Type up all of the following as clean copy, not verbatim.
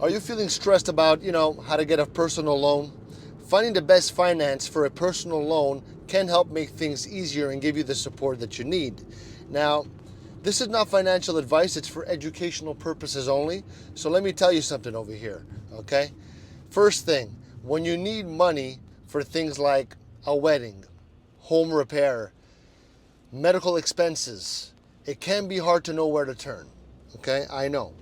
Are you feeling stressed about, how to get a personal loan? Finding the best finance for a personal loan can help make things easier and give you the support that you need. Now, this is not financial advice, it's for educational purposes only. So let me tell you something over here, okay? First thing, when you need money for things like a wedding, home repair, medical expenses, it can be hard to know where to turn. Okay, I know.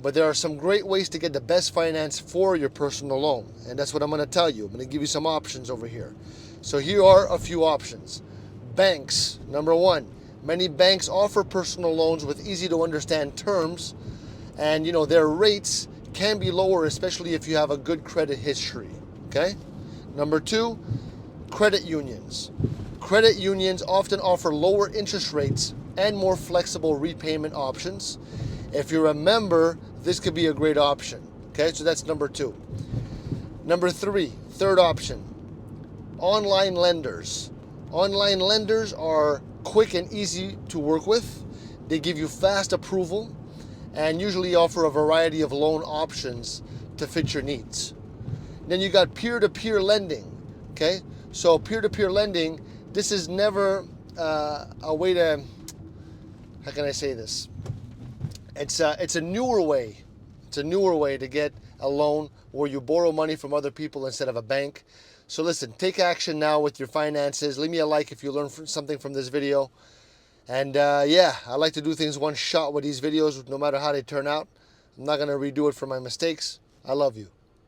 But there are some great ways to get the best finance for your personal loan. And that's what I'm going to tell you. I'm going to give you some options over here. So here are a few options. Banks, number one. Many banks offer personal loans with easy to understand terms. And their rates can be lower, especially if you have a good credit history. Okay? Number two, credit unions. Credit unions often offer lower interest rates and more flexible repayment options. If you're a member, this could be a great option. Okay, so that's number two. Number three, third option, online lenders. Online lenders are quick and easy to work with. They give you fast approval and usually offer a variety of loan options to fit your needs. Then you got peer-to-peer lending. Okay, so peer-to-peer lending, this is never a way to, how can I say this? It's a newer way. It's a newer way to get a loan where you borrow money from other people instead of a bank. So listen, take action now with your finances. Leave me a like if you learned something from this video. And yeah, I like to do things one shot with these videos, no matter how they turn out. I'm not going to redo it for my mistakes. I love you.